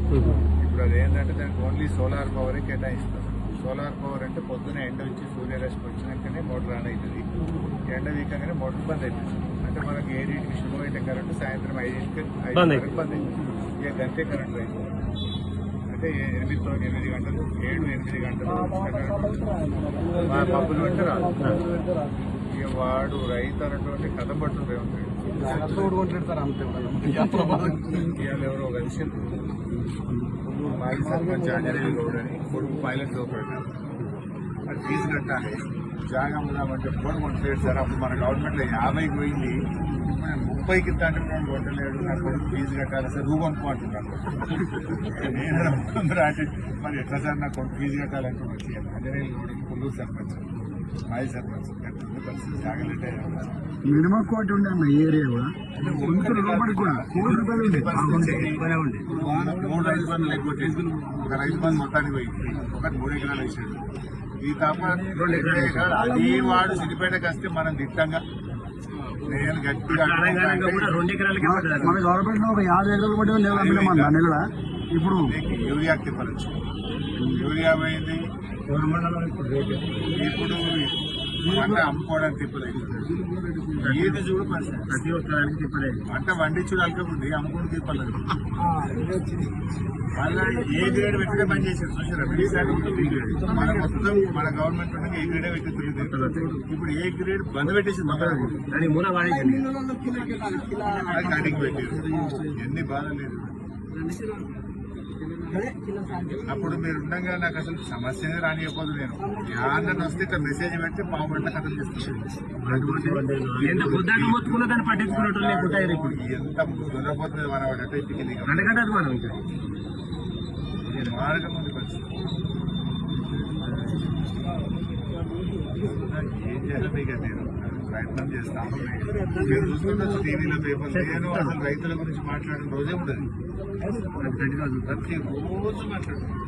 ఇప్పుడు అది ఏంటంటే దానికి ఓన్లీ సోలార్ పవరే కేటాయిస్తాం. సోలార్ పవర్ అంటే పొద్దున ఎండ వచ్చి సూర్యరశ్మి వచ్చినాకనే మోటార్ ఆన్ అవుతుంది. ఎండ వీకంగానే మోటార్ బంద్ అయిపోతుంది. అంటే మనకి 7కి శుభం అయితే కరెంటు సాయంత్రం 5కి బంద్ అవుతుంది. ఇక గంటే కరెంట్ రైతు అంటే 8 గంటలు 7-8 గంటలు మా పబ్బులు పెట్టి రాదు. ఇక వాడు రైతు అన్నటువంటి కథ పట్టు ఇవాళ ఎవరో కలిసి మాజీ సర్పంచ్ ఆంజనేయులు గౌడని కొడుకు పైలట్ చదువుతాడు. అది ఫీజు కట్టాలి జాగా అమ్ముదామంటే కొట్టలేదు సార్. అప్పుడు మన గవర్నమెంట్లో 50కి పోయింది, 30కి తండ్రి కొట్టలేడు. నా కొడుకు ఫీజు కట్టాలి సార్, నువ్వు అనుకుంటున్నాను. నేను రాజు మరి ఎట్లా సార్ నా కొడుకు ఫీజు కట్టాలంటే వచ్చి ఆంజనేయులు గౌడని కొల్లూరు సర్పంచ్ మాజీ సర్పంచ్ పరిస్థితి జాగలేటే మినిమం కోటి ఉండే అన్న ఏరియా కూడా మూడు రైతు బంధులు ఎగ్గొట్టేసి ఒక రైతు బంధు మొత్తానికి పోయింది. ఒకటి 3 ఎకరాలు వేసాడు. ఈ తప్ప 2 ఎకరాలు అది వాడు సిద్దిపేటకి వస్తే మనం దిట్టంగా నేను గట్టిగా మన గవర్నమెంట్ ఒక 50 ఎకరాలు పట్టి నెల ఇప్పుడు యూరియాకి తిప్పలొచ్చు. యూరియా పోయింది. ఇప్పుడు పంట అమ్ముకోవడానికి తిప్పలేదు. ఏది చూడు ప్రతి ఒక్కరికి తిప్పలేదు. పంట పండించుడు అలకముంది, అమ్ముకోవడం తిప్పలేదు. మళ్ళీ ఏ గ్రేడ్ పెట్టినా పని చేశారు చూసారా. మన మొత్తం మన గవర్నమెంట్ ఉండగా ఏ గ్రేడే పెట్టి ఇప్పుడు ఏ గ్రేడ్ బంద్ పెట్టేసింది. కటింగ్ పెట్టారు. ఎన్ని బాధ లేదు. అప్పుడు మీరు ఉండగా నాకు అసలు సమస్యనే రానియకపోదు. నేను యాదన్న వస్తే ఇక్కడ మెసేజ్ పెడితే పావుగంట కథలు చేస్తున్నాను. ఎంత ముద్దపోతుంది మన వాడు ఇంటికి మార్గం ఉంది. ఏం చేయాలి మీకు నేను ప్రయత్నం చేస్తాను. మీరు చూసుకుంటూ టీవీలో పేపర్ నేను అసలు రైతుల గురించి మాట్లాడిన రోజే ఉండదు. ప్రతి రోజు మాట్లాడుతున్నాను.